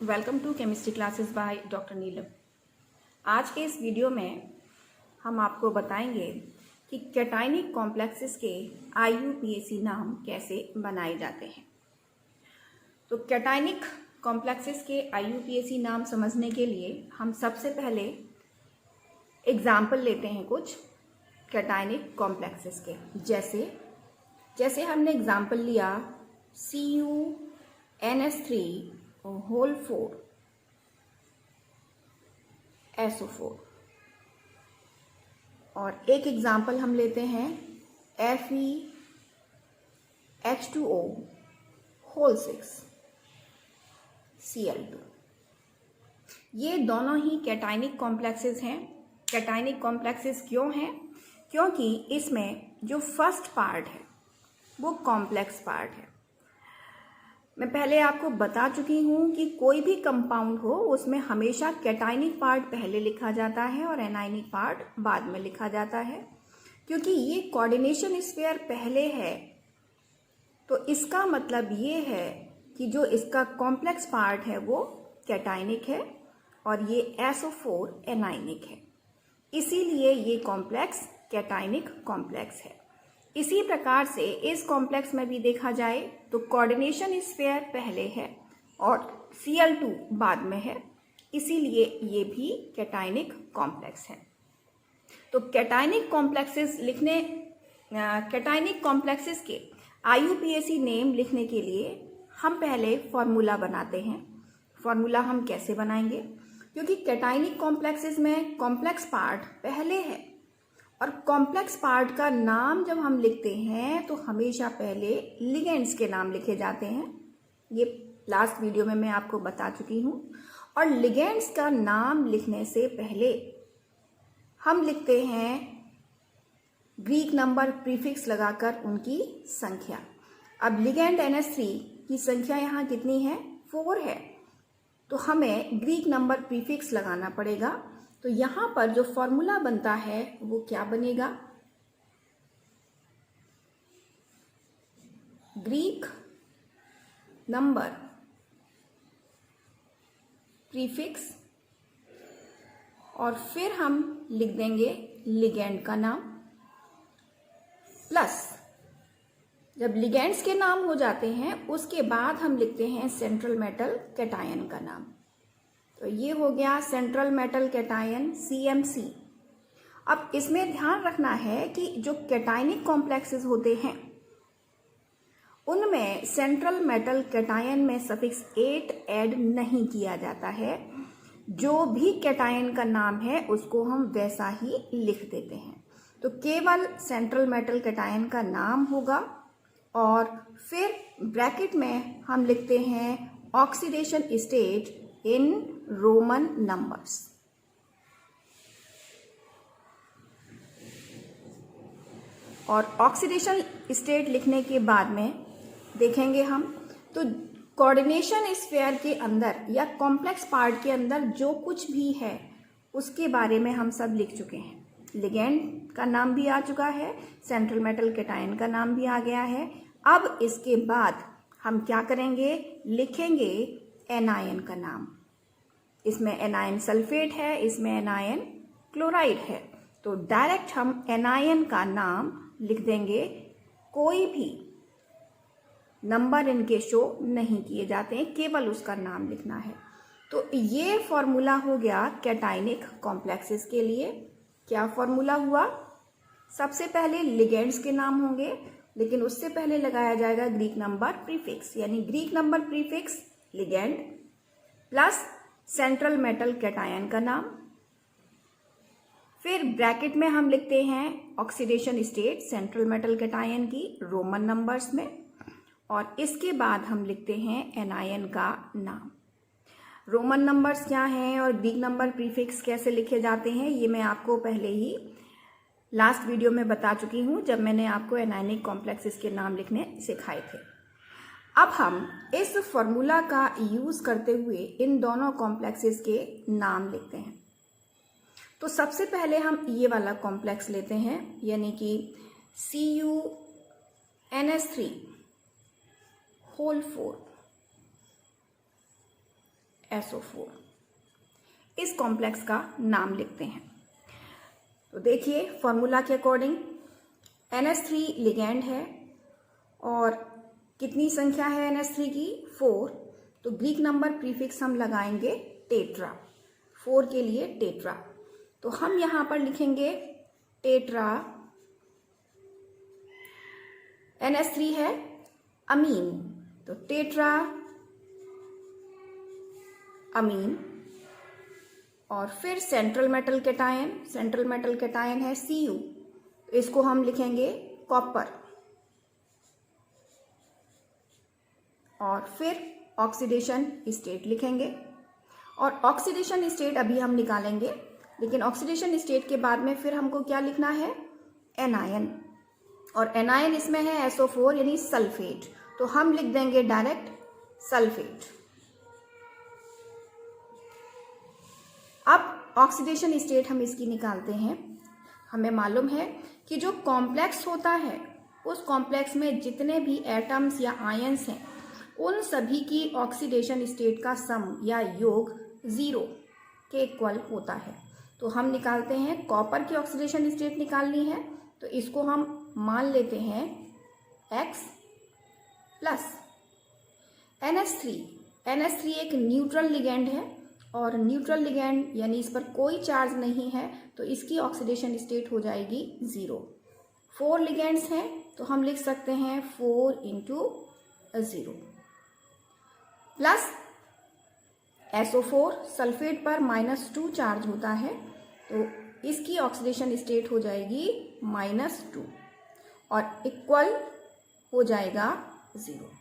Welcome to chemistry classes by doctor Neelam. आज के इस वीडियो में हम आपको बताएंगे कि कैटायनिक कॉम्प्लेक्सेस के IUPAC नाम कैसे बनाए जाते हैं। तो कैटायनिक कॉम्प्लेक्सेस के IUPAC नाम समझने के लिए हम सबसे पहले एग्जाम्पल लेते हैं कुछ कैटायनिक कॉम्प्लेक्सेस के। जैसे हमने एग्जाम्पल लिया CuNH3 होल 4 SO4 और एक एग्जाम्पल हम लेते हैं FeH2O होल 6 Cl2। ये दोनों ही कैटायनिक कॉम्प्लेक्सेस हैं। कैटायनिक कॉम्प्लेक्सेस क्यों हैं? क्योंकि इसमें जो फर्स्ट पार्ट है वो कॉम्प्लेक्स पार्ट है। मैं पहले आपको बता चुकी हूँ कि कोई भी कंपाउंड हो उसमें हमेशा कैटायनिक पार्ट पहले लिखा जाता है और एनायनिक पार्ट बाद में लिखा जाता है। क्योंकि ये कोऑर्डिनेशन स्फीयर पहले है तो इसका मतलब ये है कि जो इसका कॉम्प्लेक्स पार्ट है वो कैटायनिक है और ये SO4 एनायनिक है, इसीलिए ये कॉम्प्लेक्स कैटायनिक कॉम्प्लेक्स है। इसी प्रकार से इस कॉम्प्लेक्स में भी देखा जाए तो कोऑर्डिनेशन स्फीयर पहले है और Cl2 बाद में है, इसीलिए ये भी कैटायनिक कॉम्प्लेक्स है। तो कैटायनिक कॉम्प्लेक्सेस के IUPAC नेम लिखने के लिए हम पहले फॉर्मूला बनाते हैं। फॉर्मूला हम कैसे बनाएंगे? क्योंकि कैटायनिक कॉम्प्लेक्सेस में कॉम्प्लेक्स पार्ट पहले है और कॉम्प्लेक्स पार्ट का नाम जब हम लिखते हैं तो हमेशा पहले लिगेंड्स के नाम लिखे जाते हैं। ये लास्ट वीडियो में मैं आपको बता चुकी हूँ। और लिगेंड्स का नाम लिखने से पहले हम लिखते हैं ग्रीक नंबर प्रीफिक्स लगाकर उनकी संख्या। अब लिगेंड NH3 की संख्या यहाँ कितनी है? 4 है, तो हमें ग्रीक नंबर प्रीफिक्स लगाना पड़ेगा। तो यहाँ पर जो फॉर्मूला बनता है वो क्या बनेगा? ग्रीक नंबर प्रीफिक्स और फिर हम लिख देंगे लिगेंड का नाम, प्लस जब लिगेंड्स के नाम हो जाते हैं उसके बाद हम लिखते हैं सेंट्रल मेटल कैटायन का नाम। तो ये हो गया सेंट्रल मेटल कैटायन CMC। अब इसमें ध्यान रखना है कि जो कैटायनिक कॉम्प्लेक्सेस होते हैं उनमें सेंट्रल मेटल कैटायन में सफिक्स 8 ऐड नहीं किया जाता है। जो भी कैटायन का नाम है उसको हम वैसा ही लिख देते हैं। तो केवल सेंट्रल मेटल कैटायन का नाम होगा और फिर ब्रैकेट में हम लिखते हैं oxidation state in Roman numbers. और ऑक्सीडेशन स्टेट लिखने के बाद में देखेंगे हम तो कोऑर्डिनेशन स्फीयर के अंदर या कॉम्प्लेक्स पार्ट के अंदर जो कुछ भी है उसके बारे में हम सब लिख चुके हैं। लिगेंड का नाम भी आ चुका है, सेंट्रल मेटल कैटायन का नाम भी आ गया है। अब इसके बाद हम क्या करेंगे? लिखेंगे एनायन का नाम। इसमें एनायन सल्फेट है, इसमें एनायन क्लोराइड है, तो डायरेक्ट हम एनायन का नाम लिख देंगे। कोई भी नंबर इनके शो नहीं किए जाते हैं, केवल उसका नाम लिखना है। तो ये फॉर्मूला हो गया कैटायनिक कॉम्प्लेक्सेस के लिए। क्या फॉर्मूला हुआ? सबसे पहले लिगेंड्स के नाम होंगे, लेकिन उससे पहले लगाया जाएगा ग्रीक नंबर प्रीफिक्स, यानी Greek number prefix ligand plus central metal cation का नाम। फिर ब्रैकेट में हम लिखते हैं oxidation state central metal cation की रोमन नंबर्स में, और इसके बाद हम लिखते हैं एनायन का नाम। रोमन नंबर्स क्या हैं और ग्रीक नंबर प्रीफिक्स कैसे लिखे जाते हैं ये मैं आपको पहले ही लास्ट वीडियो में बता चुकी हूँ, जब मैंने आपको एनायनिक कॉम्प्लेक्सेस के नाम लिखने सिखाए थे। अब हम इस फॉर्मूला का यूज करते हुए इन दोनों कॉम्प्लेक्सेस के नाम लिखते हैं। तो सबसे पहले हम ये वाला कॉम्प्लेक्स लेते हैं, यानी कि CuNH3 होल 4 SO4। इस कॉम्प्लेक्स का नाम लिखते हैं। तो देखिए फॉर्मूला के अकॉर्डिंग NH3 लिगेंड है और कितनी संख्या है NH3 की? 4। तो ग्रीक नंबर प्रीफिक्स हम लगाएंगे टेट्रा, 4 के लिए टेट्रा। तो हम यहां पर लिखेंगे टेट्रा, NH3 है अमीन, तो टेट्रा अमीन। और फिर central metal cation, central metal cation है Cu, तो इसको हम लिखेंगे कॉपर। और फिर ऑक्सीडेशन स्टेट लिखेंगे, और ऑक्सीडेशन स्टेट अभी हम निकालेंगे, लेकिन ऑक्सीडेशन स्टेट के बाद में फिर हमको क्या लिखना है? एनायन, और एनायन इसमें है SO4 यानी सल्फेट, तो हम लिख देंगे डायरेक्ट सल्फेट। अब ऑक्सीडेशन स्टेट हम इसकी निकालते हैं। हमें मालूम है कि जो कॉम्प्लेक्स होता है उस कॉम्प्लेक्स में जितने भी एटम्स या आयंस हैं उन सभी की ऑक्सीडेशन स्टेट का सम या योग 0 के इक्वल होता है। तो हम निकालते हैं, कॉपर की ऑक्सीडेशन स्टेट निकालनी है, तो इसको हम मान लेते हैं X प्लस NH3। NH3 एक न्यूट्रल लिगेंड है, और न्यूट्रल लिगेंड यानी इस पर कोई चार्ज नहीं है, तो इसकी ऑक्सीडेशन स्टेट हो जाएगी 0। 4 लिगेंड्स हैं, तो हम लिख सकते हैं 4 × 0 प्लस SO4, सल्फेट पर -2 चार्ज होता है, तो इसकी ऑक्सीडेशन स्टेट हो जाएगी -2 और इक्वल हो जाएगा 0।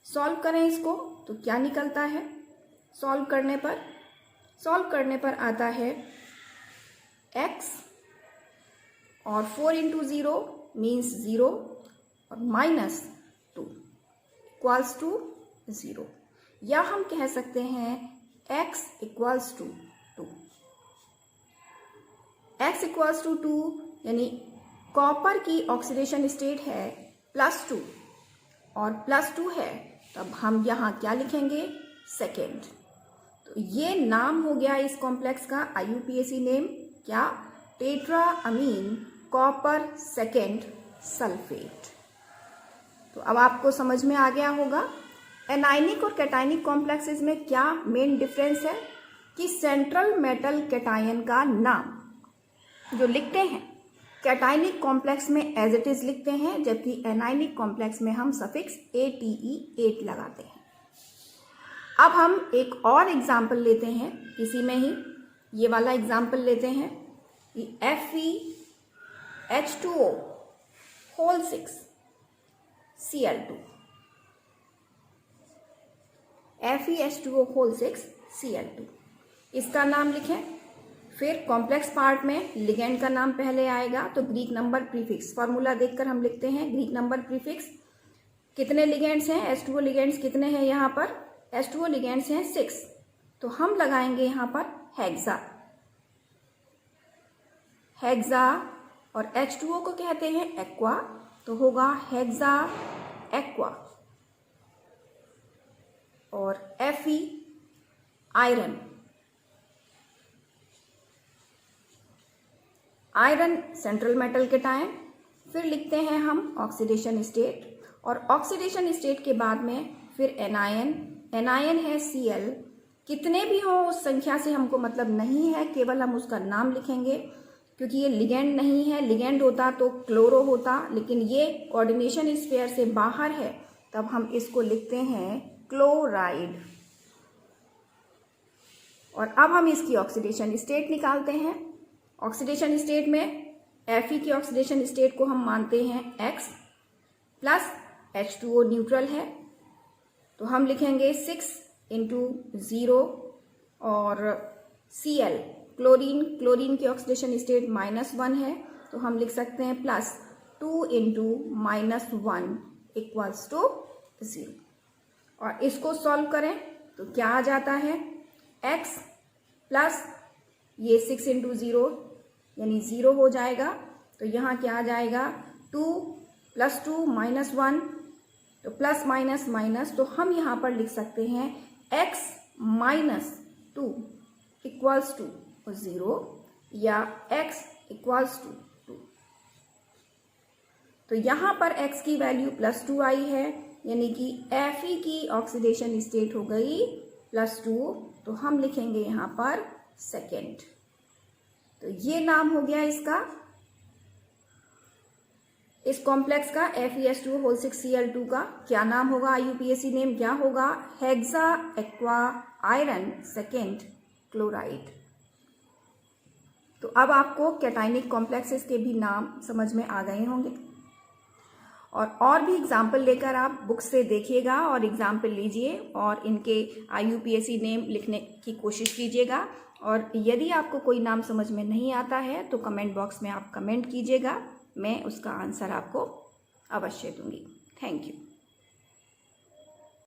सॉल्व करें इसको तो क्या निकलता है? सॉल्व करने पर आता है X, और 4 × 0 मीन्स 0 और -2 इक्वल्स टू 0, या हम कह सकते हैं X equals to 2। X equals to 2 यानी कॉपर की ऑक्सीडेशन स्टेट है +2 और +2 है, तब हम यहाँ क्या लिखेंगे? सेकेंड। तो ये नाम हो गया इस कॉम्प्लेक्स का, IUPAC नेम क्या? Tetra amine copper second sulphate. तो अब आपको समझ में आ गया होगा एनायनिक और कैटायनिक कॉम्प्लेक्सेस में क्या मेन डिफरेंस है, कि सेंट्रल मेटल कैटायन का नाम जो लिखते हैं कैटायनिक कॉम्प्लेक्स में एज इट इज लिखते हैं, जबकि एनायनिक कॉम्प्लेक्स में हम सफिक्स ATE8 लगाते हैं। अब हम एक और एग्जाम्पल लेते हैं, इसी में ही ये वाला एग्जाम्पल लेते हैं कि FeH2O whole 6 Cl2, FeH2O whole 6 Cl2, इसका नाम लिखें। फिर कॉम्प्लेक्स पार्ट में लिगेंड का नाम पहले आएगा, तो ग्रीक नंबर प्रीफिक्स, फॉर्मूला देखकर हम लिखते हैं ग्रीक नंबर प्रीफिक्स। कितने लिगेंड्स हैं? H2O लिगेंड्स कितने हैं यहाँ पर? H2O लिगेंड्स हैं 6, तो हम लगाएंगे यहाँ पर हेक्सा। हेक्सा और H2O को कहते हैं एक्वा, तो होगा हेक्सा एक्वा। और Fe iron, iron central metal cation. फिर लिखते हैं हम ऑक्सीडेशन स्टेट, और ऑक्सीडेशन स्टेट के बाद में फिर एनायन, एनायन है Cl। कितने भी हों उस संख्या से हमको मतलब नहीं है, केवल हम उसका नाम लिखेंगे, क्योंकि ये लिगेंड नहीं है। लिगेंड होता तो क्लोरो होता, लेकिन ये कोऑर्डिनेशन स्फीयर से बाहर है, तब हम इसको लिखते हैं क्लोराइड। और अब हम इसकी ऑक्सीडेशन स्टेट निकालते हैं। ऑक्सीडेशन स्टेट में Fe की ऑक्सीडेशन स्टेट को हम मानते हैं X प्लस H2O न्यूट्रल है, तो हम लिखेंगे 6 × 0 और Cl क्लोरीन, क्लोरीन की ऑक्सीडेशन स्टेट -1 है, तो हम लिख सकते हैं +2 × -1 इक्वल्स टू 0। और इसको सॉल्व करें तो क्या आ जाता है? X प्लस ये 6 × 0 यानी 0 हो जाएगा, तो यहाँ क्या आ जाएगा? 2 + 2 -1, तो प्लस माइनस माइनस, तो हम यहाँ पर लिख सकते हैं X -2 इक्वल्स टू 0 या x इक्वल्स टू 2। तो यहां पर x की वैल्यू +2 आई है, यानी कि Fe की ऑक्सीडेशन स्टेट हो गई +2, तो हम लिखेंगे यहां पर सेकेंड। तो ये नाम हो गया इसका, इस कॉम्प्लेक्स का FeS2O6Cl2 का क्या नाम होगा, IUPAC नेम क्या होगा, hexa aqua iron second chloride. तो अब आपको कैटाइनिक कॉम्प्लेक्सेस के भी नाम समझ में आ गए होंगे, और भी एग्जाम्पल लेकर आप बुक से देखिएगा और एग्जाम्पल लीजिए और इनके IUPAC नेम लिखने की कोशिश कीजिएगा। और यदि आपको कोई नाम समझ में नहीं आता है तो कमेंट बॉक्स में आप कमेंट कीजिएगा, मैं उसका आंसर आपको अवश्य दूंगी। Thank you.